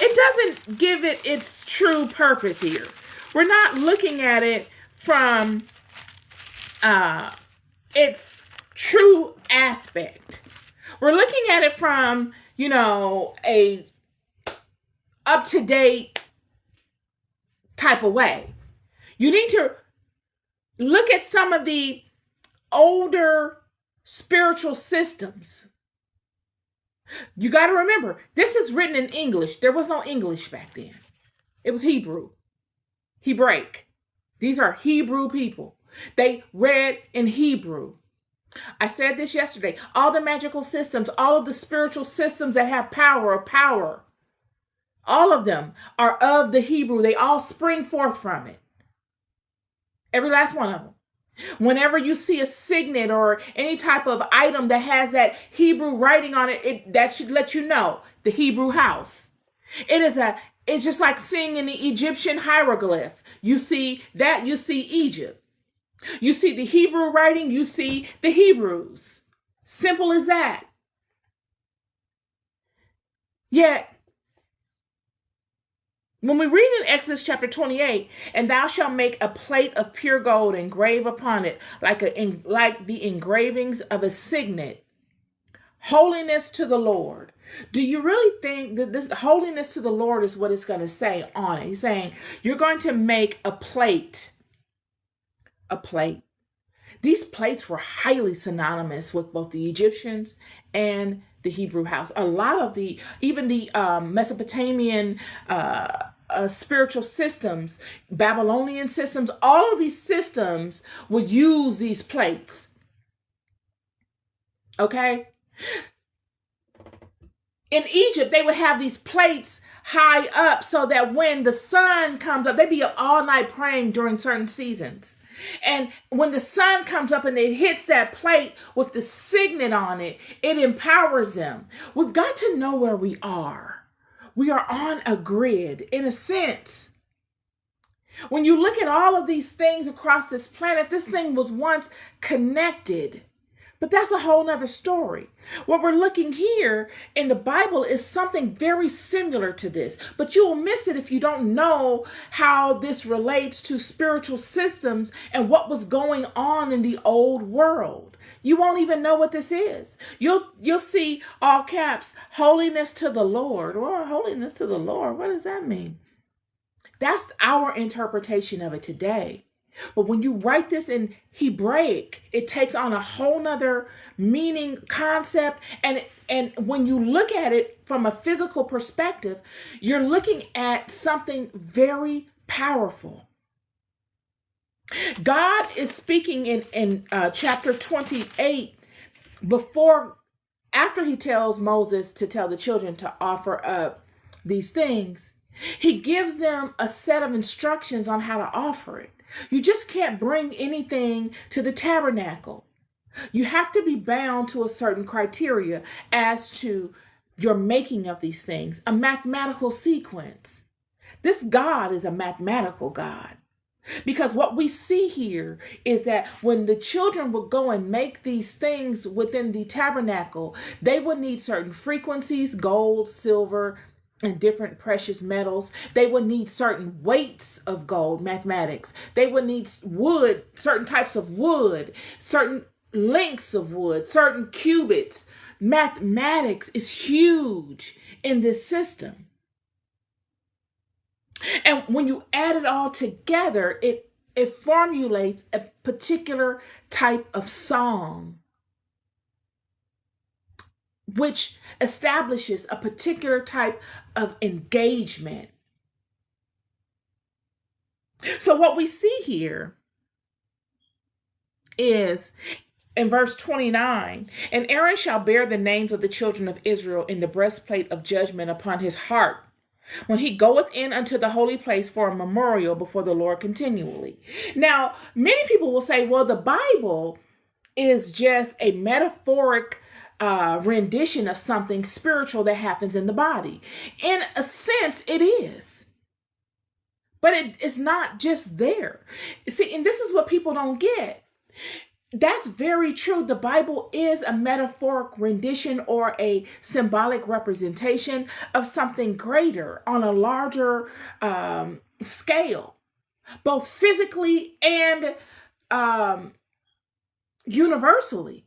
it doesn't give it its true purpose here. We're not looking at it from its true aspect. We're looking at it from, a up-to-date type of way. You need to look at some of the older spiritual systems. You got to remember, this is written in English. There was no English back then. It was Hebrew, Hebraic. These are Hebrew people. They read in Hebrew. I said this yesterday. All the magical systems, all of the spiritual systems that have power, all of them are of the Hebrew. They all spring forth from it. Every last one of them. Whenever you see a signet or any type of item that has that Hebrew writing on it, that should let you know the Hebrew house. It's just like seeing in the Egyptian hieroglyph. You see that, you see Egypt. You see the Hebrew writing, you see the Hebrews. Simple as that. Yet, when we read in Exodus chapter 28, and thou shalt make a plate of pure gold, engrave upon it like the engravings of a signet, holiness to the Lord. Do you really think that this holiness to the Lord is what it's going to say on it? He's saying you're going to make a plate. A plate. These plates were highly synonymous with both the Egyptians and the Hebrew house. A lot of even the Mesopotamian spiritual systems, Babylonian systems, all of these systems would use these plates. Okay? In Egypt, they would have these plates high up so that when the sun comes up, they'd be up all night praying during certain seasons. And when the sun comes up and it hits that plate with the signet on it, it empowers them. We've got to know where we are. We are on a grid, in a sense. When you look at all of these things across this planet, this thing was once connected. But that's a whole nother story. What we're looking here in the Bible is something very similar to this. But you will miss it if you don't know how this relates to spiritual systems and what was going on in the old world. You won't even know what this is. You'll see all caps, holiness to the Lord. Or holiness to the Lord. What does that mean? That's our interpretation of it today. But when you write this in Hebraic, it takes on a whole nother meaning, concept. And when you look at it from a physical perspective, you're looking at something very powerful. God is speaking in chapter 28 after he tells Moses to tell the children to offer up these things. He gives them a set of instructions on how to offer it. You just can't bring anything to the tabernacle. You have to be bound to a certain criteria as to your making of these things, a mathematical sequence. This God is a mathematical God. Because what we see here is that when the children would go and make these things within the tabernacle, they would need certain frequencies, gold, silver, and different precious metals. They would need certain weights of gold, mathematics. They would need wood, certain types of wood, certain lengths of wood, certain cubits. Mathematics is huge in this system. And when you add it all together, it formulates a particular type of song, which establishes a particular type of engagement. So what we see here is in verse 29, and Aaron shall bear the names of the children of Israel in the breastplate of judgment upon his heart, when he goeth in unto the holy place for a memorial before the Lord continually. Now, many people will say, well, the Bible is just a metaphoric rendition of something spiritual that happens in the body. In a sense, it is. But it's not just there. See, and this is what people don't get. that's very true. The Bible is a metaphoric rendition or a symbolic representation of something greater on a larger scale, both physically and universally.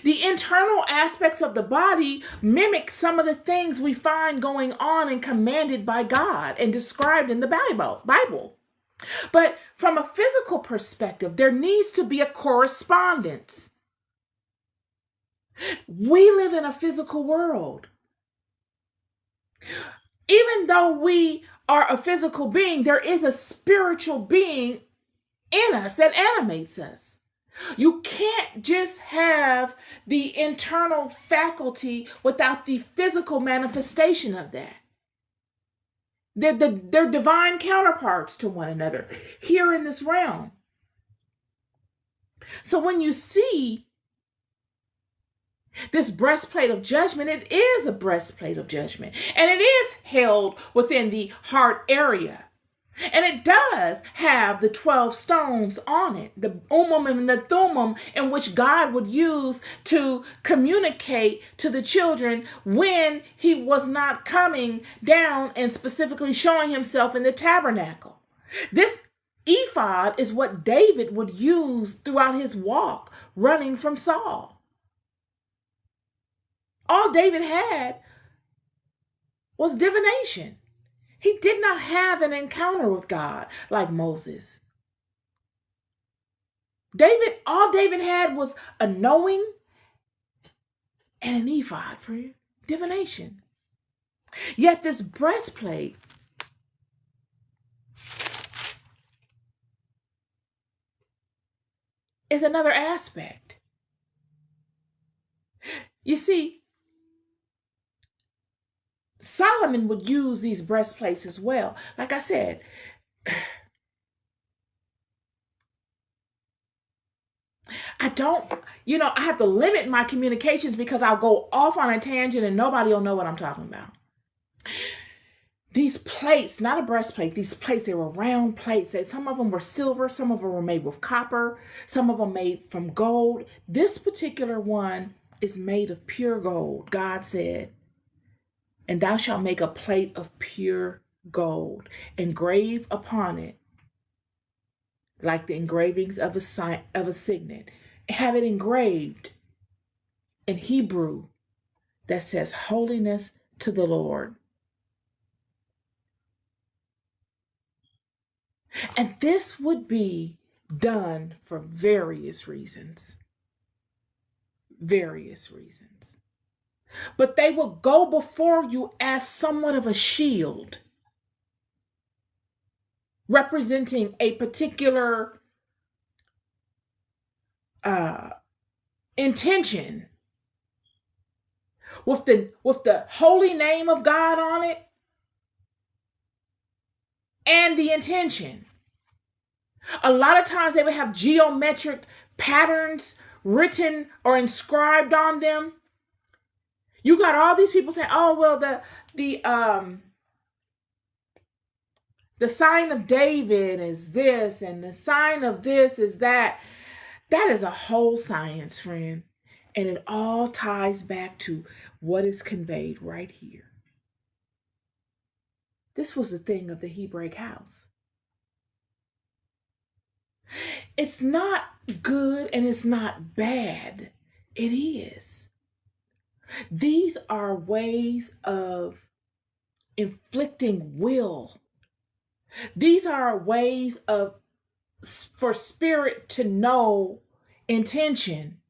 The internal aspects of the body mimic some of the things we find going on and commanded by God and described in the Bible. But from a physical perspective, there needs to be a correspondence. We live in a physical world. Even though we are a physical being, there is a spiritual being in us that animates us. You can't just have the internal faculty without the physical manifestation of that. They're divine counterparts to one another here in this realm. So when you see this breastplate of judgment, it is a breastplate of judgment. And it is held within the heart area. And it does have the 12 stones on it, the Ummim and the Thummim, in which God would use to communicate to the children when he was not coming down and specifically showing himself in the tabernacle. This ephod is what David would use throughout his walk, running from Saul. All David had was divination. He did not have an encounter with God like Moses. All David had was a knowing and an ephod for divination. Yet this breastplate is another aspect. You see, Solomon would use these breastplates as well. Like I said, I have to limit my communications because I'll go off on a tangent and nobody will know what I'm talking about. These plates, not a breastplate, these plates, they were round plates. Some of them were silver, some of them were made with copper, some of them made from gold. This particular one is made of pure gold. God said, "And thou shalt make a plate of pure gold, engrave upon it, like the engravings of a signet. Have it engraved in Hebrew that says, Holiness to the Lord." And this would be done for various reasons. Various reasons. But they will go before you as somewhat of a shield, representing a particular intention with the holy name of God on it and the intention. A lot of times they would have geometric patterns written or inscribed on them. You got all these people saying, "Oh, well, the sign of David is this, and the sign of this is that." That is a whole science, friend. And it all ties back to what is conveyed right here. This was the thing of the Hebraic house. It's not good and it's not bad. It is. These are ways of inflicting will. These are ways for spirit to know intention.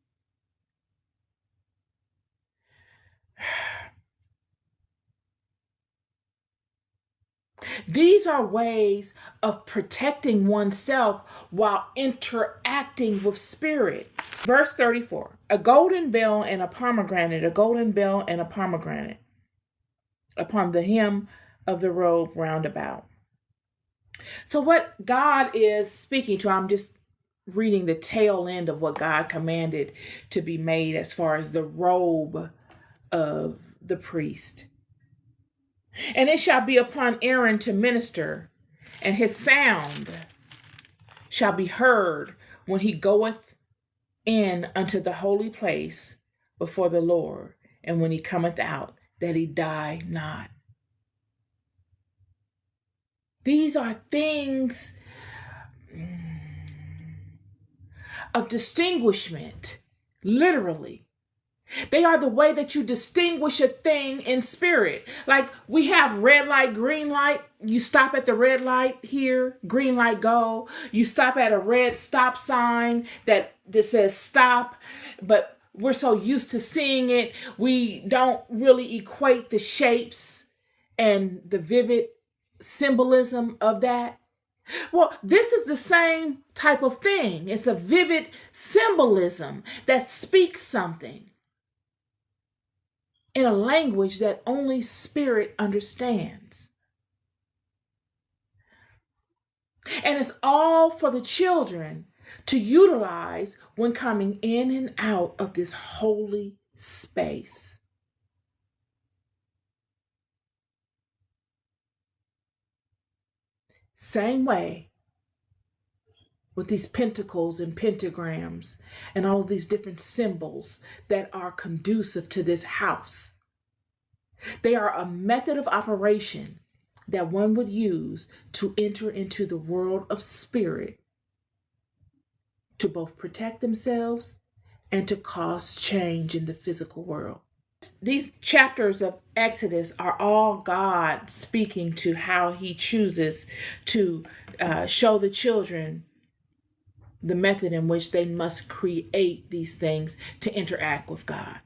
These are ways of protecting oneself while interacting with spirit. Verse 34, a golden bell and a pomegranate, upon the hem of the robe round about. So what God is speaking to, I'm just reading the tail end of what God commanded to be made as far as the robe of the priest. "And it shall be upon Aaron to minister, and his sound shall be heard when he goeth in unto the holy place before the Lord, and when he cometh out, that he die not. These are things of distinguishment, literally. They are the way that you distinguish a thing in spirit. Like we have red light, green light. You stop at the red light here, green light go. You stop at a red stop sign that says stop, but we're so used to seeing it, we don't really equate the shapes and the vivid symbolism of that. Well, this is the same type of thing. It's a vivid symbolism that speaks something in a language that only spirit understands. And it's all for the children to utilize when coming in and out of this holy space. Same way with these pentacles and pentagrams and all of these different symbols that are conducive to this house. They are a method of operation that one would use to enter into the world of spirit, to both protect themselves and to cause change in the physical world. These chapters of Exodus are all God speaking to how he chooses to show the children the method in which they must create these things to interact with God.